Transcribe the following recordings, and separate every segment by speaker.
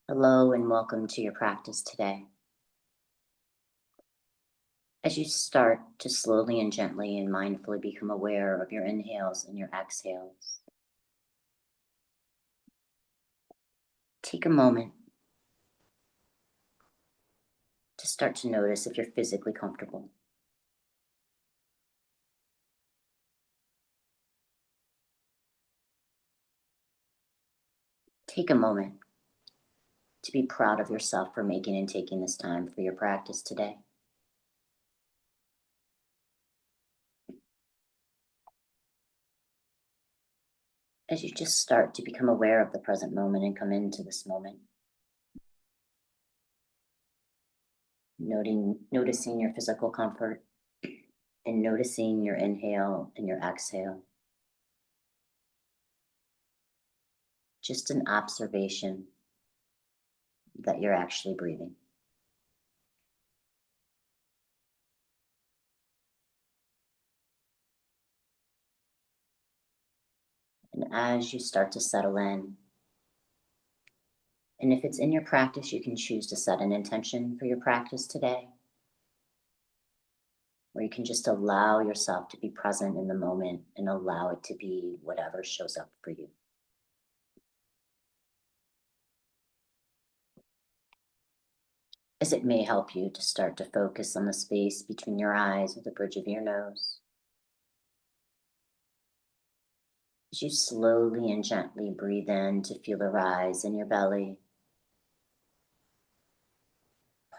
Speaker 1: Hello and welcome to your practice today. As you start to slowly and gently and mindfully become aware of your inhales and your exhales, take a moment to start to notice if you're physically comfortable. Take a moment to be proud of yourself for making and taking this time for your practice today. As you just start to become aware of the present moment and come into this moment, noticing your physical comfort and noticing your inhale and your exhale. Just an observation that you're actually breathing. And as you start to settle in, and if it's in your practice, you can choose to set an intention for your practice today, or you can just allow yourself to be present in the moment and allow it to be whatever shows up for you. As it may help you to start to focus on the space between your eyes or the bridge of your nose. As you slowly and gently breathe in to feel the rise in your belly,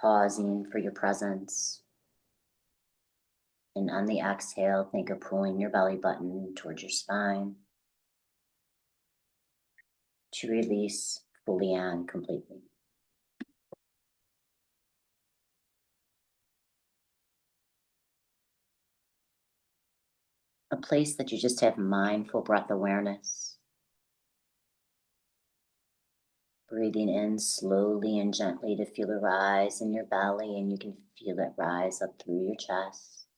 Speaker 1: pausing for your presence. And on the exhale, think of pulling your belly button towards your spine to release fully and completely. A place that you just have mindful breath awareness. Breathing in slowly and gently to feel the rise in your belly, and you can feel it rise up through your chest.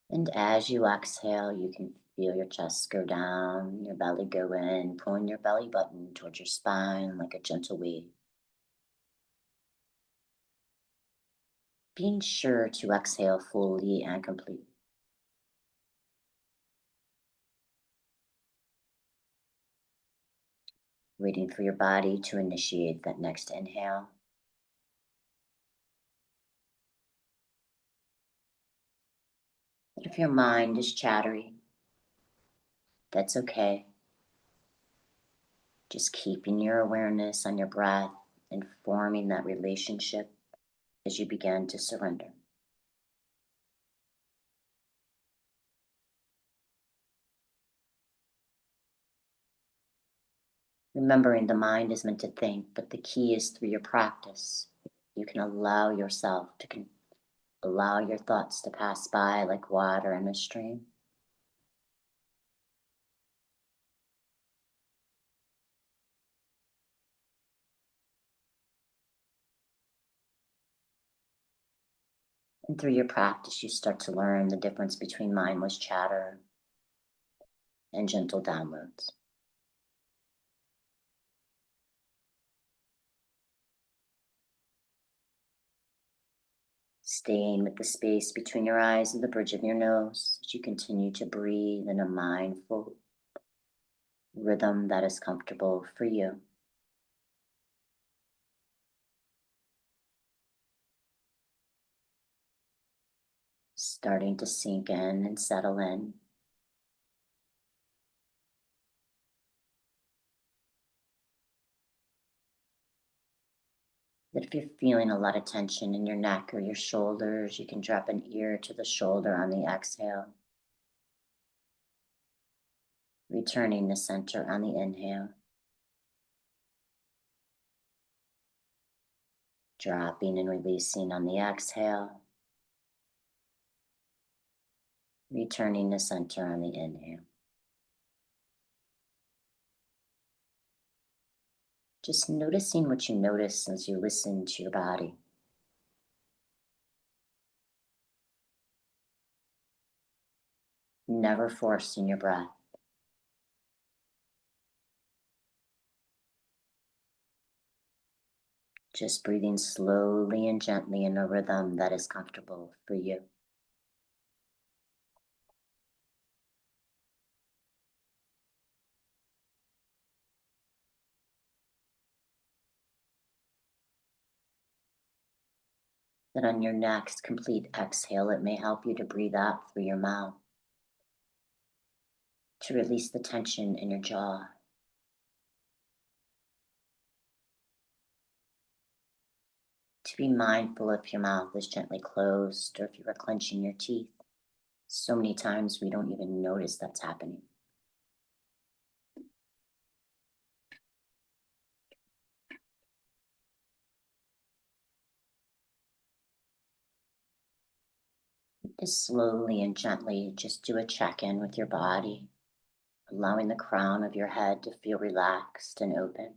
Speaker 1: And as you exhale, you can feel your chest go down, your belly go in, pulling your belly button towards your spine like a gentle wave. Being sure to exhale fully and completely. Waiting for your body to initiate that next inhale. If your mind is chattery, that's okay. Just keeping your awareness on your breath and forming that relationship as you begin to surrender. Remembering the mind is meant to think, but the key is through your practice. You can allow yourself to allow your thoughts to pass by like water in a stream. And through your practice, you start to learn the difference between mindless chatter and gentle downloads. Staying with the space between your eyes and the bridge of your nose as you continue to breathe in a mindful rhythm that is comfortable for you. Starting to sink in and settle in. That if you're feeling a lot of tension in your neck or your shoulders, you can drop an ear to the shoulder on the exhale. Returning the center on the inhale. Dropping and releasing on the exhale. Returning the center on the inhale. Just noticing what you notice as you listen to your body. Never forcing your breath. Just breathing slowly and gently in a rhythm that is comfortable for you. Then on your next complete exhale, it may help you to breathe out through your mouth to release the tension in your jaw. To be mindful if your mouth is gently closed or if you are clenching your teeth. So many times we don't even notice that's happening. Just slowly and gently just do a check-in with your body, allowing the crown of your head to feel relaxed and open.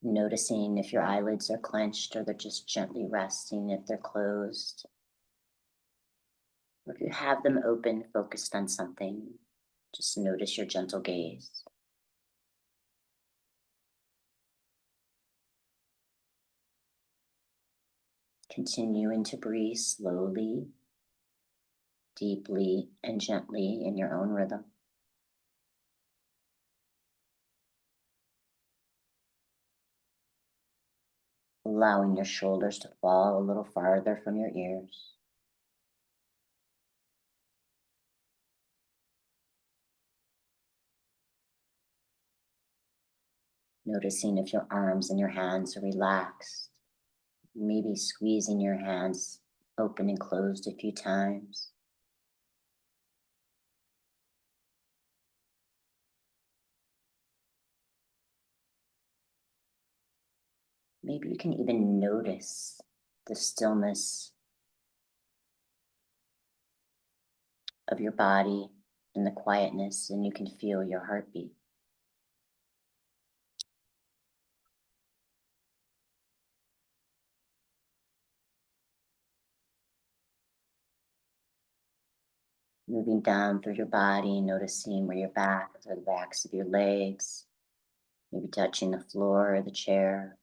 Speaker 1: Noticing if your eyelids are clenched or they're just gently resting if they're closed. Or if you have them open, focused on something, just notice your gentle gaze. Continuing to breathe slowly, deeply, and gently in your own rhythm. Allowing your shoulders to fall a little farther from your ears. Noticing if your arms and your hands are relaxed. Maybe squeezing your hands open and closed a few times. Maybe you can even notice the stillness of your body and the quietness, and you can feel your heartbeat. Moving down through your body, noticing where your back or the backs of your legs, maybe touching the floor or the chair.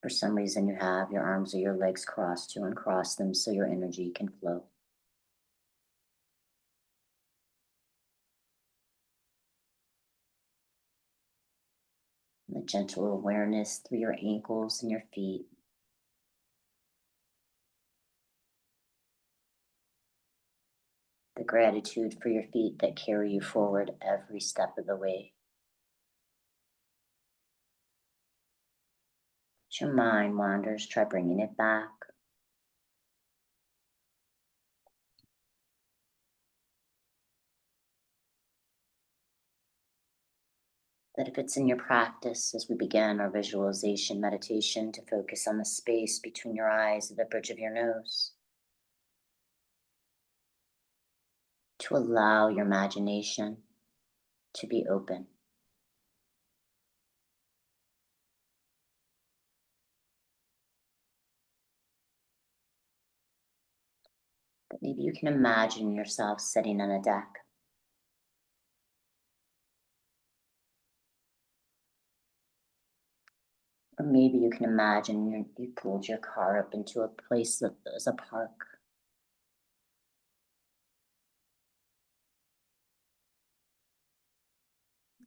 Speaker 1: For some reason, you have your arms or your legs crossed, to uncross them so your energy can flow. And the gentle awareness through your ankles and your feet. The gratitude for your feet that carry you forward every step of the way. As your mind wanders, try bringing it back. That if it's in your practice, as we begin our visualization meditation, to focus on the space between your eyes and the bridge of your nose. To allow your imagination to be open. But maybe you can imagine yourself sitting on a deck. Or maybe you can imagine you pulled your car up into a place that is a park.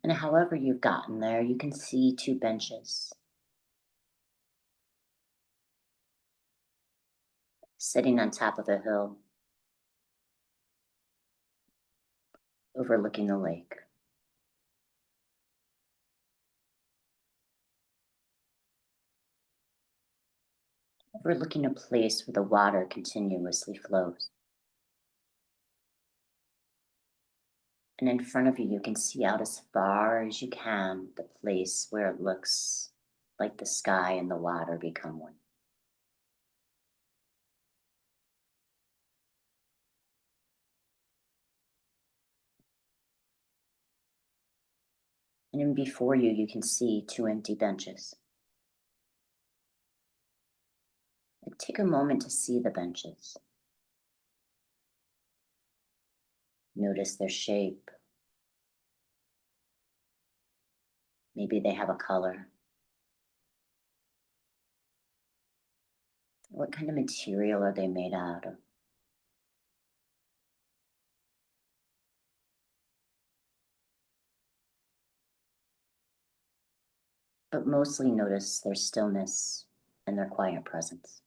Speaker 1: And however you've gotten there, you can see two benches sitting on top of a hill overlooking the lake. Overlooking a place where the water continuously flows. And in front of you, you can see out as far as you can the place where it looks like the sky and the water become one. And then before you, you can see two empty benches. Take a moment to see the benches. Notice their shape. Maybe they have a color. What kind of material are they made out of? But mostly notice their stillness and their quiet presence.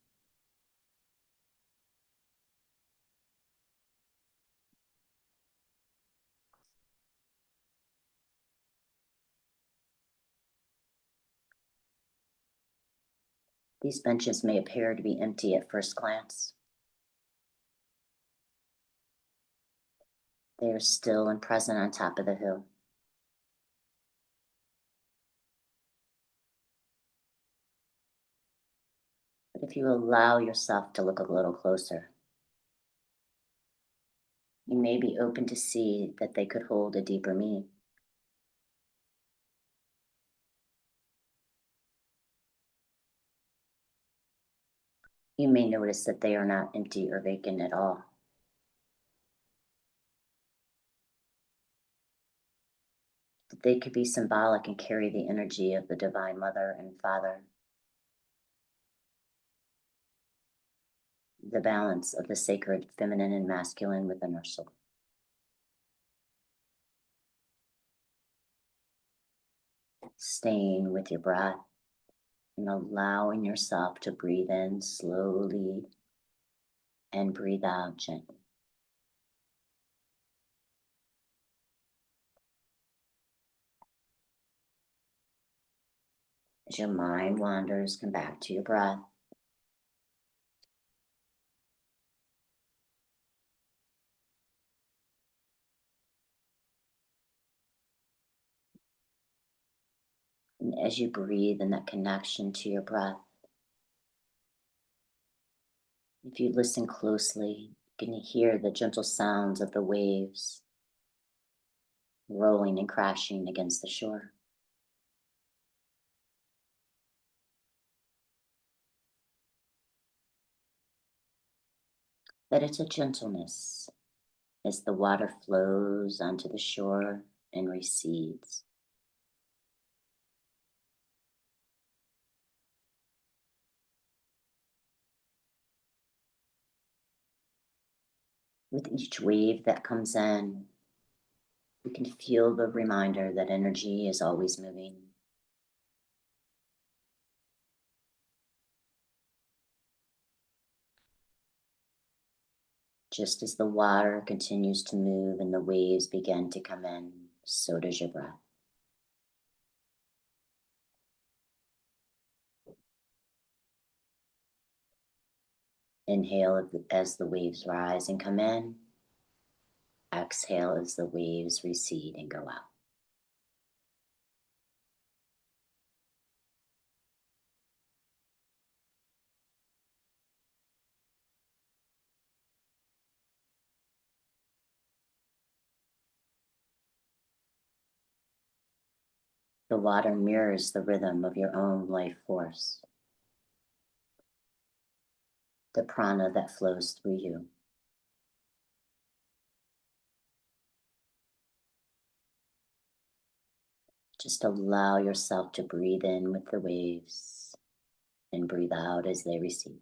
Speaker 1: These benches may appear to be empty at first glance. They are still and present on top of the hill. But if you allow yourself to look a little closer, you may be open to see that they could hold a deeper meaning. You may notice that they are not empty or vacant at all. That they could be symbolic and carry the energy of the Divine Mother and Father, the balance of the sacred feminine and masculine within our soul. Staying with your breath and allowing yourself to breathe in slowly and breathe out gently. As your mind wanders, come back to your breath. And as you breathe in that connection to your breath, if you listen closely, you can hear the gentle sounds of the waves rolling and crashing against the shore. That it's a gentleness as the water flows onto the shore and recedes. With each wave that comes in, you can feel the reminder that energy is always moving. Just as the water continues to move and the waves begin to come in, so does your breath. Inhale as the waves rise and come in. Exhale as the waves recede and go out. The water mirrors the rhythm of your own life force, the prana that flows through you. Just allow yourself to breathe in with the waves and breathe out as they recede.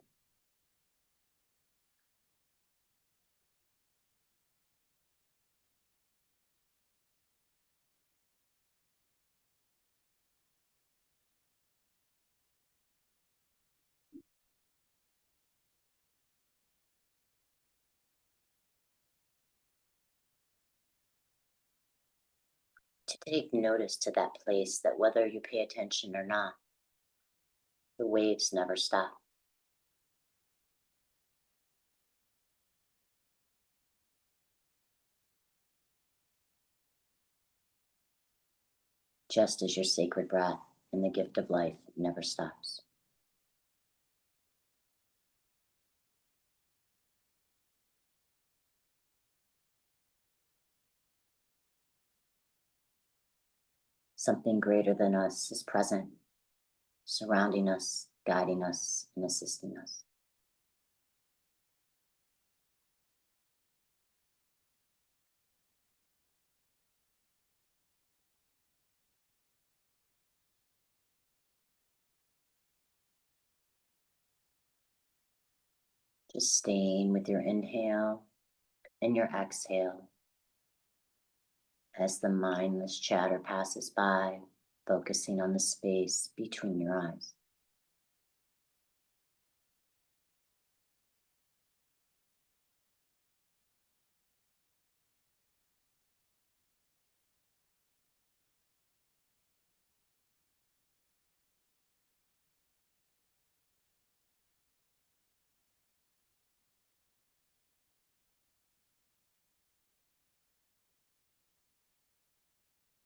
Speaker 1: To take notice to that place that whether you pay attention or not, the waves never stop. Just as your sacred breath and the gift of life never stops. Something greater than us is present, surrounding us, guiding us, and assisting us. Just staying with your inhale and your exhale as the mindless chatter passes by, focusing on the space between your eyes.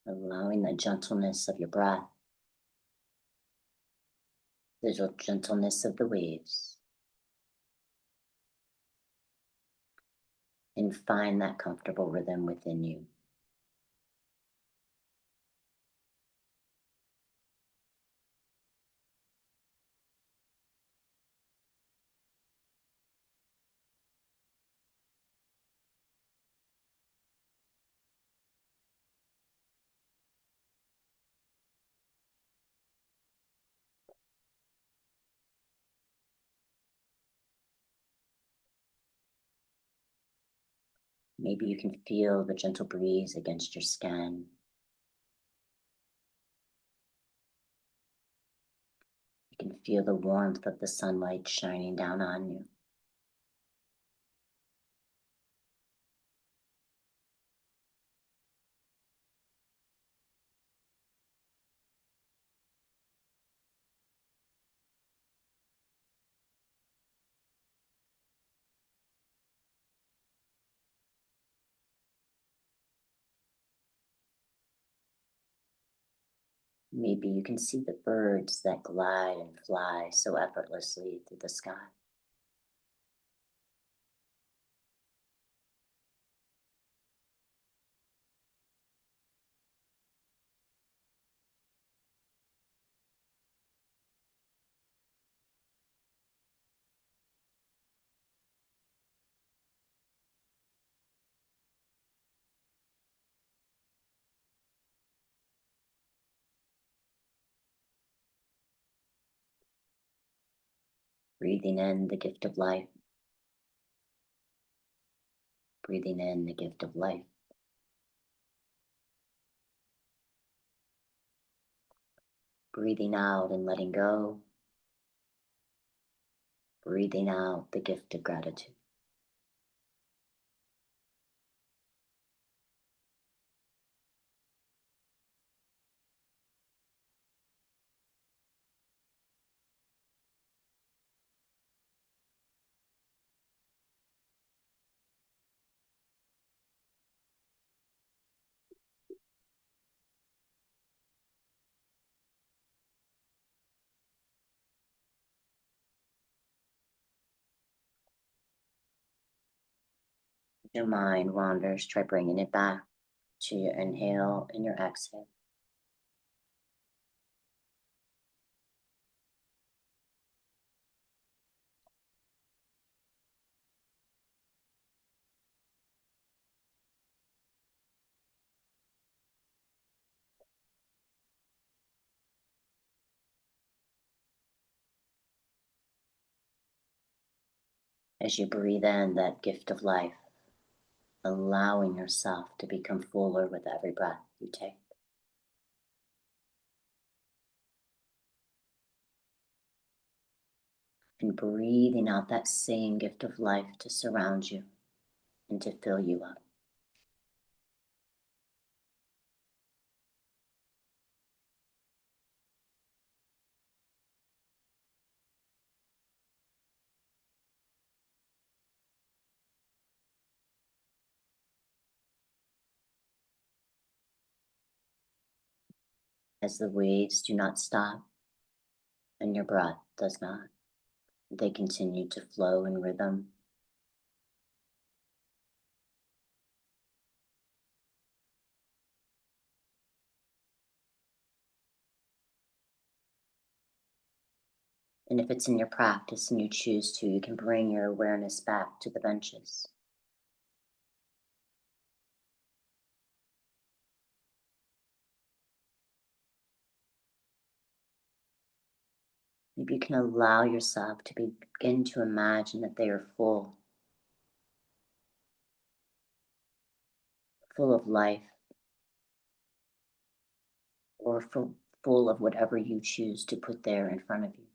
Speaker 1: Allowing the gentleness of your breath, the gentleness of the waves, and find that comfortable rhythm within you. Maybe you can feel the gentle breeze against your skin. You can feel the warmth of the sunlight shining down on you. Maybe you can see the birds that glide and fly so effortlessly through the sky. Breathing in the gift of life, breathing in the gift of life, breathing out and letting go, breathing out the gift of gratitude. If your mind wanders, try bringing it back to your inhale and your exhale. As you breathe in that gift of life, allowing yourself to become fuller with every breath you take. And breathing out that same gift of life to surround you and to fill you up. As the waves do not stop and your breath does not, they continue to flow in rhythm. And if it's in your practice and you choose to, you can bring your awareness back to the benches. Maybe you can allow yourself to begin to imagine that they are full, full of life, or full of whatever you choose to put there in front of you.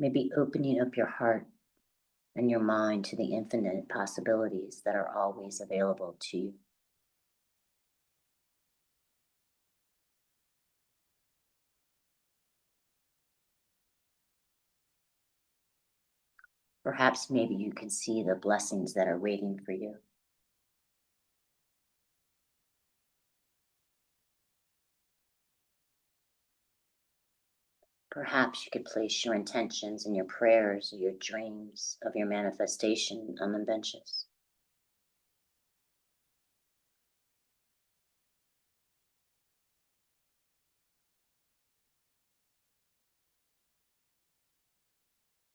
Speaker 1: Maybe opening up your heart and your mind to the infinite possibilities that are always available to you. Perhaps maybe you can see the blessings that are waiting for you. Perhaps you could place your intentions and your prayers or your dreams of your manifestation on the benches.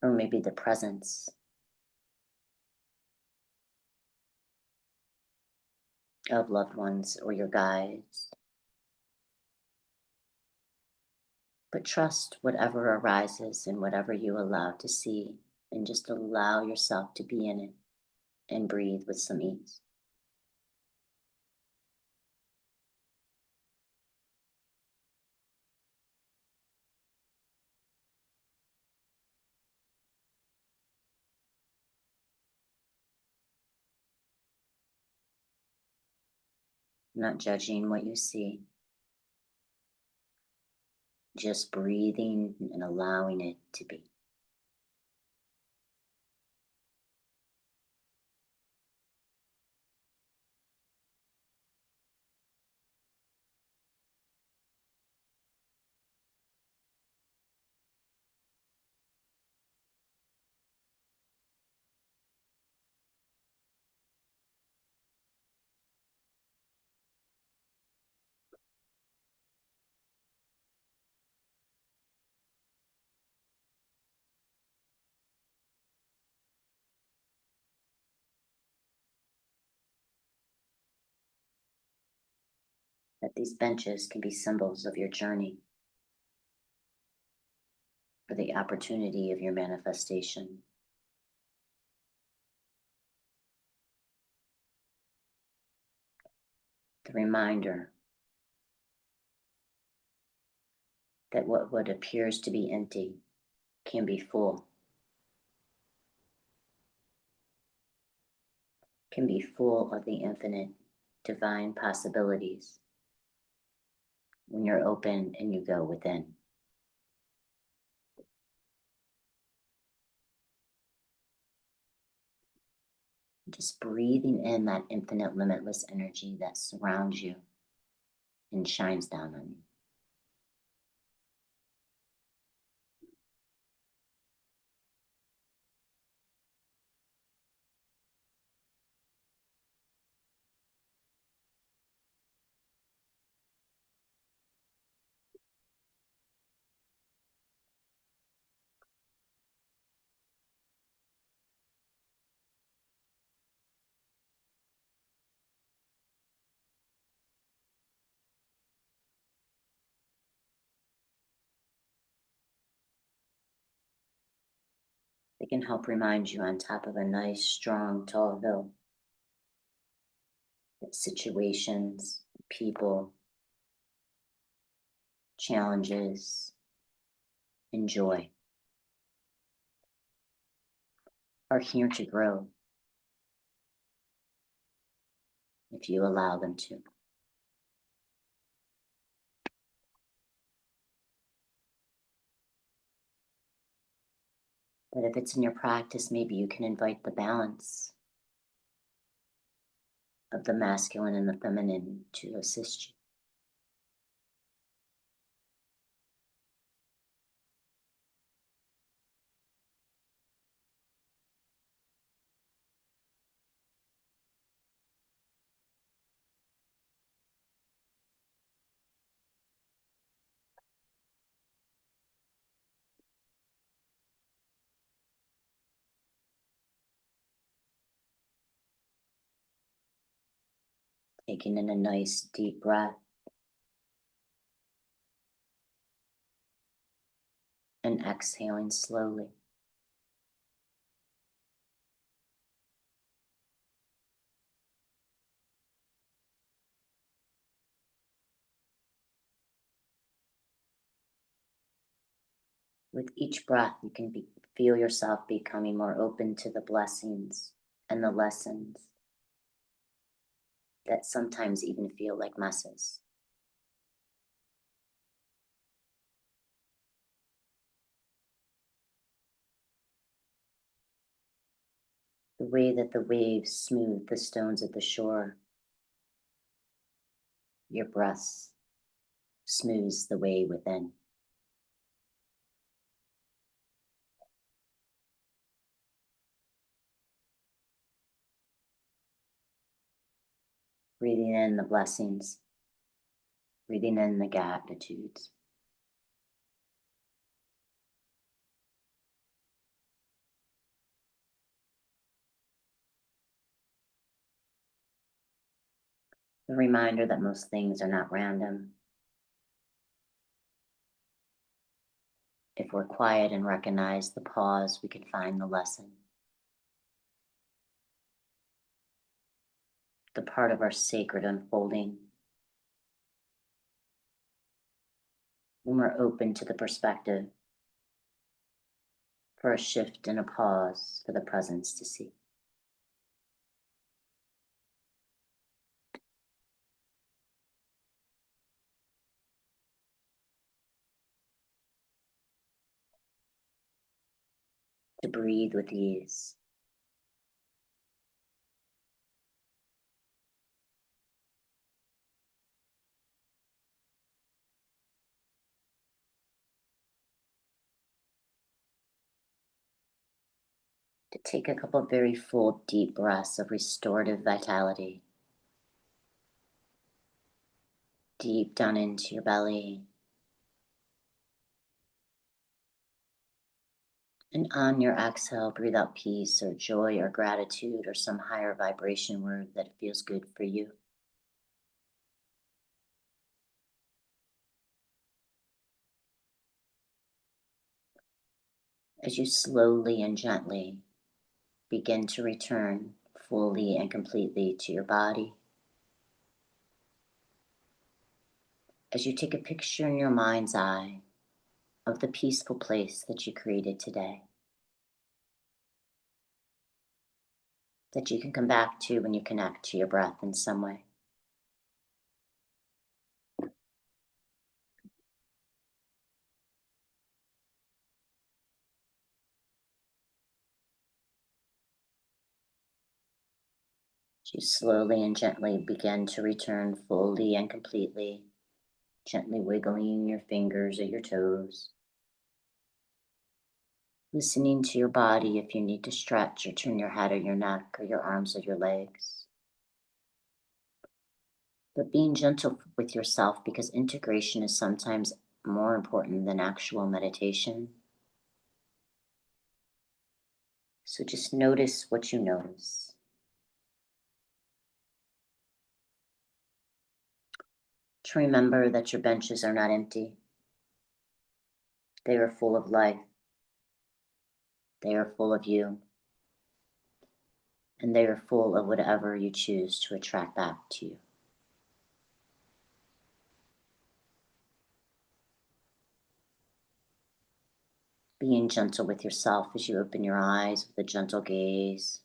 Speaker 1: Or maybe the presence of loved ones or your guides. But trust whatever arises and whatever you allow to see, and just allow yourself to be in it and breathe with some ease. Not judging what you see, just breathing and allowing it to be. That these benches can be symbols of your journey for the opportunity of your manifestation. The reminder that what appears to be empty can be full of the infinite divine possibilities when you're open and you go within. Just breathing in that infinite, limitless energy that surrounds you and shines down on you. They can help remind you on top of a nice, strong, tall hill that situations, people, challenges, and joy are here to grow if you allow them to. But if it's in your practice, maybe you can invite the balance of the masculine and the feminine to assist you. Taking in a nice deep breath and exhaling slowly. With each breath, you can feel yourself becoming more open to the blessings and the lessons that sometimes even feel like messes. The way that the waves smooth the stones at the shore, your breath smooths the way within. Breathing in the blessings, breathing in the gratitudes. The reminder that most things are not random. If we're quiet and recognize the pause, we can find the lesson. The part of our sacred unfolding. When we're open to the perspective, for a shift and a pause for the presence to see. To breathe with ease. To take a couple of very full, deep breaths of restorative vitality. Deep down into your belly. And on your exhale, breathe out peace or joy or gratitude or some higher vibration word that feels good for you. As you slowly and gently begin to return fully and completely to your body. As you take a picture in your mind's eye of the peaceful place that you created today, that you can come back to when you connect to your breath in some way. As you slowly and gently begin to return fully and completely, gently wiggling your fingers or your toes, listening to your body if you need to stretch or turn your head or your neck or your arms or your legs. But being gentle with yourself, because integration is sometimes more important than actual meditation. So just notice what you notice. To remember that your benches are not empty. They are full of life. They are full of you. And they are full of whatever you choose to attract back to you. Being gentle with yourself as you open your eyes with a gentle gaze.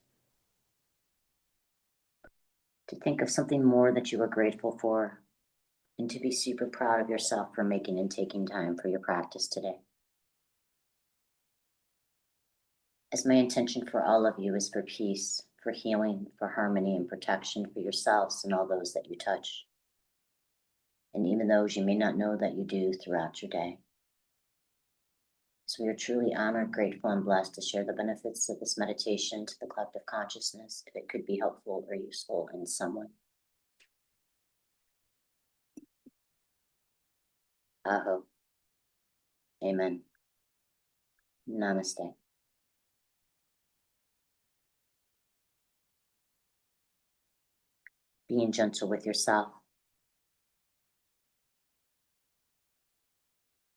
Speaker 1: To think of something more that you are grateful for, and to be super proud of yourself for making and taking time for your practice today. As my intention for all of you is for peace, for healing, for harmony and protection for yourselves and all those that you touch. And even those you may not know that you do throughout your day. So we are truly honored, grateful, and blessed to share the benefits of this meditation to the collective consciousness if it could be helpful or useful in some way. Aho. Amen. Namaste. being gentle with yourself.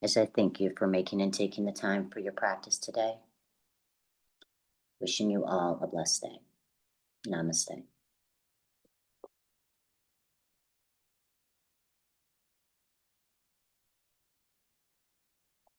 Speaker 1: As I thank you for making and taking the time for your practice today. Wishing you all a blessed day. Namaste.